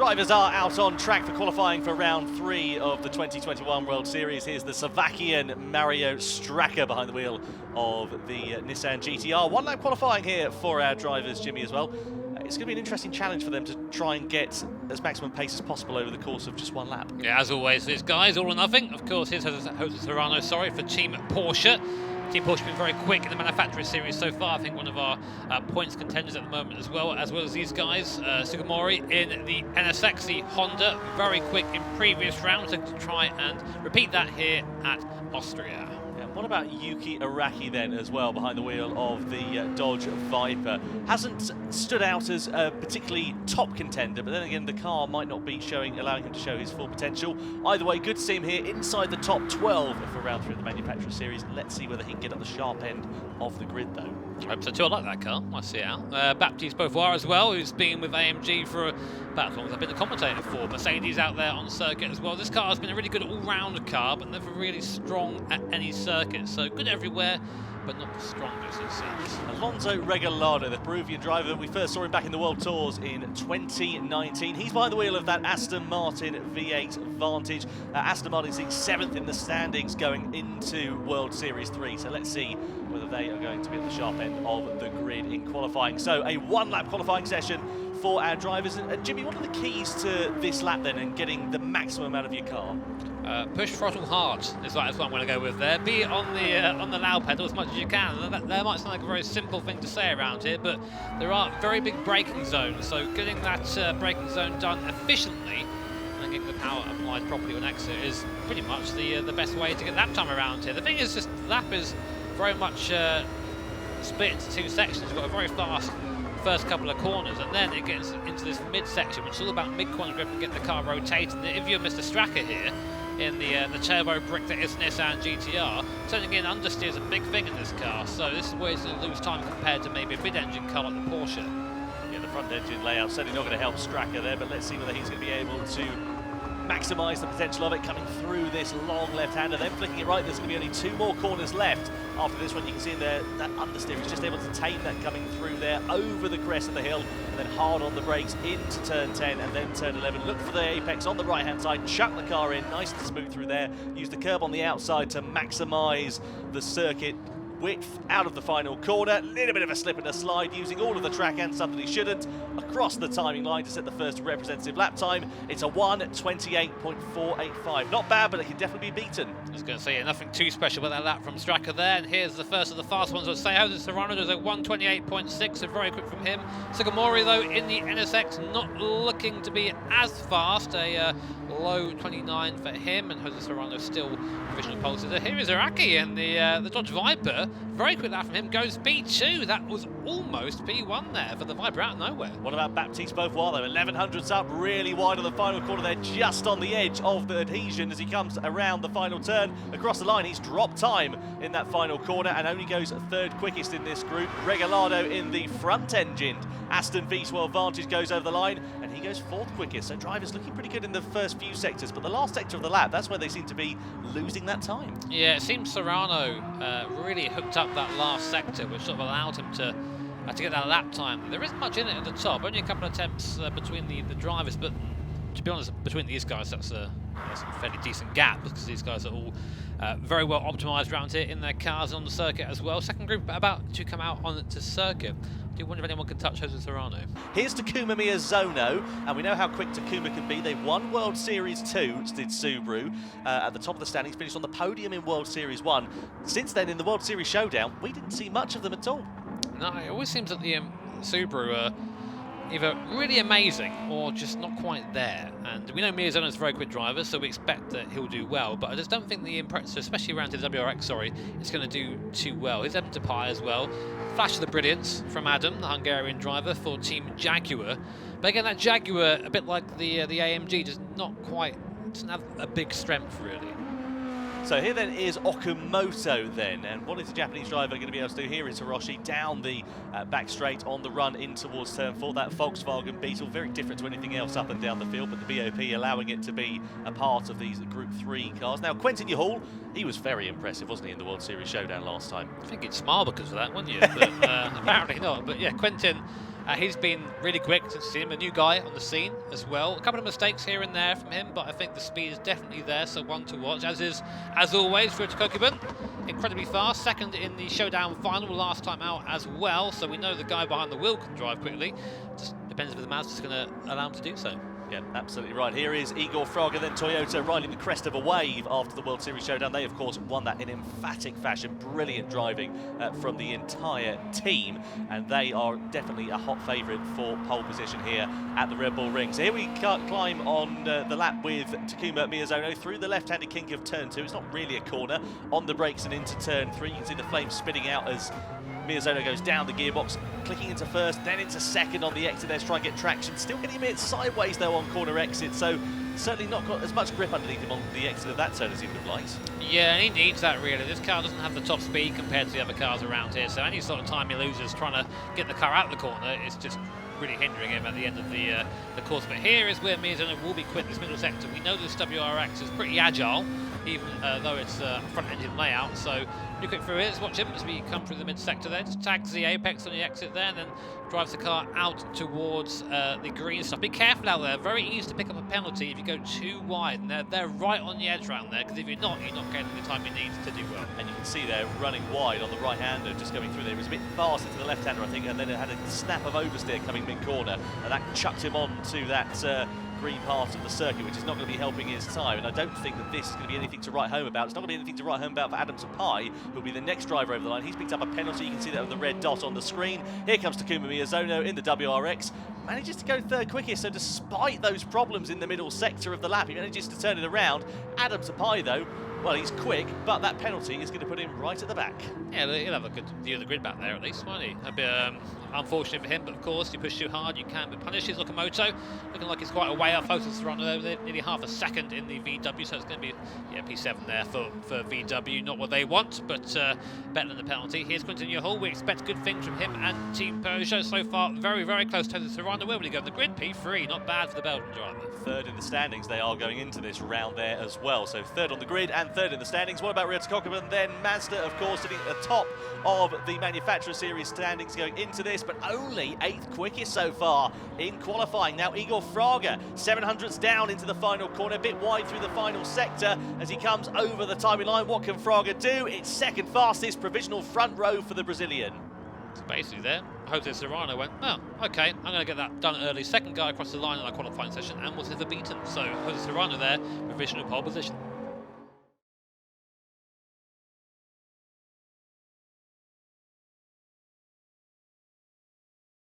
Drivers are out on track for qualifying for round 3 of the 2021 World Series. Here's the Slovakian Mario Straka behind the wheel of the Nissan GTR. One lap qualifying here for our drivers, Jimmy, as well. It's going to be an interesting challenge for them to try and get as maximum pace as possible over the course of just one lap. Yeah, as always, these guys, all or nothing. Of course, here's Jose Serrano, for Team Porsche. Team Porsche has been very quick in the manufacturer series so far. I think one of our points contenders at the moment as well as these guys. Sugimori in the NSX, the Honda, very quick in previous rounds, to try and repeat that here at Austria. What about Yuki Araki then as well behind the wheel of the Dodge Viper? Hasn't stood out as a particularly top contender, but then again the car might not be allowing him to show his full potential. Either way, good to see him here inside the top 12 for round 3 of the manufacturer series. Let's see whether he can get at the sharp end of the grid though. I hope so too. I like that car. I see it out. Baptiste Beauvoir as well, who's been with AMG for about as long as I've been a commentator for. Mercedes out there on circuit as well. This car has been a really good all-round car, but never really strong at any circuit. So good everywhere, but not the strongest, it seems. Alonso Regalado, the Peruvian driver, we first saw him back in the World Tours in 2019. He's behind the wheel of that Aston Martin V8 Vantage. Aston Martin sits 7th in the standings going into World Series 3. So let's see whether they are going to be at the sharp end of the grid in qualifying. So a one-lap qualifying session for our drivers. And Jimmy, what are the keys to this lap then and getting the maximum out of your car? Push throttle hard is what I'm going to go with there. Be on the loud pedal as much as you can. That might sound like a very simple thing to say around here, but there are very big braking zones. So getting that braking zone done efficiently and getting the power applied properly on exit is pretty much the best way to get lap time around here. The thing is, just the lap is very much split into 2 sections. You've got a very fast first couple of corners, and then it gets into this mid-section, which is all about mid-corner grip and getting the car rotating. If you're Mr. Straka here, in the turbo brick that is Nissan GTR, turning in understeer is a big thing in this car, so this is where it's going to lose time compared to maybe a mid-engine car like the Porsche. Yeah, the front engine layout certainly not going to help Straka there, but let's see whether he's going to be able to maximise the potential of it coming through this long left-hander, then flicking it right. There's going to be only 2 more corners left after this one. You can see in there that understeer is just able to tame that coming through there over the crest of the hill, and then hard on the brakes into turn 10 and then turn 11. Look for the apex on the right-hand side, chuck the car in nice and smooth through there, use the curb on the outside to maximise the circuit width out of the final corner. Little bit of a slip and a slide, using all of the track and something he shouldn't, across the timing line to set the first representative lap time. It's a 1:28.485. Not bad, but it can definitely be beaten. I was going to say, nothing too special about that lap from Straka there, and here's the first of the fast ones. I'd say Jose Serrano does a 1:28.6, so very quick from him. Sugimori, though, in the NSX, not looking to be as fast. A low 29 for him, and Jose Serrano still provisional pole sitter. Here is Araki in the Dodge Viper. Very quick lap from him, goes P2. That was almost P1 there for the Viper out of nowhere. What about Baptiste Beauvoir though? 1100s up, really wide on the final corner there, just on the edge of the adhesion as he comes around the final turn. Across the line, he's dropped time in that final corner and only goes 3rd quickest in this group. Regalado in the front engined Aston V12 Vantage goes over the line and he goes 4th quickest. So drivers looking pretty good in the first few sectors, but the last sector of the lap, that's where they seem to be losing that time. Yeah, it seems Serrano really hooked up that last sector, which sort of allowed him to get that lap time. There isn't much in it at the top, only a couple of attempts between the drivers, but to be honest, between these guys, that's a fairly decent gap, because these guys are all very well optimised around here in their cars and on the circuit as well. Second group about to come out on to circuit. I do wonder if anyone can touch Jose Serrano. Here's Takuma Miyazono, and we know how quick Takuma can be. They've won World Series 2, did Subaru, at the top of the standings, finished on the podium in World Series 1. Since then, in the World Series Showdown, we didn't see much of them at all. No, it always seems that the Subaru are either really amazing or just not quite there. And we know Miyazono is a very quick driver, so we expect that he'll do well, but I just don't think the Impreza, especially around his WRX, is going to do too well. He's Evan Tapai as well. Flash of the brilliance from Adam, the Hungarian driver for Team Jaguar. But again, that Jaguar, a bit like the AMG, doesn't have a big strength really. So here then is Okamoto then, and what is the Japanese driver going to be able to do here? Is Hiroshi down the back straight on the run in towards turn 4. That Volkswagen Beetle, very different to anything else up and down the field, but the BOP allowing it to be a part of these Group 3 cars. Now Quentin Yahal, he was very impressive, wasn't he, in the World Series Showdown last time? I think he'd smile because of that, wouldn't you? But apparently not. But yeah, Quentin He's been really quick since seen him, a new guy on the scene as well. A couple of mistakes here and there from him, but I think the speed is definitely there, so one to watch, as is, as always, for Kokuben. Incredibly fast, second in the Showdown final last time out as well, so we know the guy behind the wheel can drive quickly. Just depends if the Mazda's going to allow him to do so. Yeah, absolutely right. Here is Igor Fraga, then Toyota, riding the crest of a wave after the World Series Showdown. They, of course, won that in emphatic fashion. Brilliant driving from the entire team, and they are definitely a hot favourite for pole position here at the Red Bull Ring. So here we climb on the lap with Takuma Miyazono through the left-handed kink of turn 2. It's not really a corner. On the brakes and into turn 3. You can see the flames spitting out as Miyazono goes down the gearbox, clicking into first, then into second on the exit there to try and get traction. Still getting a bit sideways though on corner exit, so certainly not got as much grip underneath him on the exit of that turn as he would have liked. Yeah, and he needs that really. This car doesn't have the top speed compared to the other cars around here, so any sort of time he loses trying to get the car out of the corner is just really hindering him at the end of the course. But here is where Miyazono will be quick, this middle sector. We know this WRX is pretty agile, even though it's a front-engine layout, so pretty quick through it. Let's watch him as we come through the mid-sector there. Just tags the apex on the exit there, and then drives the car out towards the green stuff. Be careful out there. Very easy to pick up a penalty if you go too wide, and they're right on the edge around there, because if you're not getting the time you need to do well. And you can see they're running wide on the right-hander, just going through there. It was a bit faster to the left-hander, I think, and then it had a snap of oversteer coming mid-corner, and that chucked him on to that green part of the circuit, which is not going to be helping his time. And I don't think that this is going to be anything to write home about. It's not going to be anything to write home about for Adam Sapai, who'll be the next driver over the line. He's picked up a penalty. You can see that with the red dot on the screen. Here comes Takuma Miyazono in the WRX. Manages to go third quickest, so despite those problems in the middle sector of the lap, he manages to turn it around. Adam Sapai, though, well, he's quick, but that penalty is going to put him right at the back. Yeah, he'll have a good view of the grid back there at least, won't he? A bit unfortunate for him, but of course, you push too hard, you can but punish his Locomoto. Looking like it's quite a way off Photos Run, nearly half a second in the VW, so it's going to be P7 there for VW. Not what they want, but better than the penalty. Here's Quinton Yohol. We expect good things from him and Team Peugeot so far. Very, very close to the Serrano. Where will he go? The grid P3, not bad for the Belgian driver. Third in the standings, they are going into this round there as well. So third on the grid and third in the standings. What about Ryota Kokuben? Then Mazda, of course, sitting at the top of the Manufacturer Series standings going into this, but only 8th quickest so far in qualifying. Now Igor Fraga, 700ths down into the final corner, a bit wide through the final sector as he comes over the timing line. What can Fraga do? It's second fastest provisional front row for the Brazilian. So basically there, Jose Serrano went, oh, okay, I'm going to get that done early. Second guy across the line in our qualifying session and was never beaten. So Jose Serrano there, provisional pole position.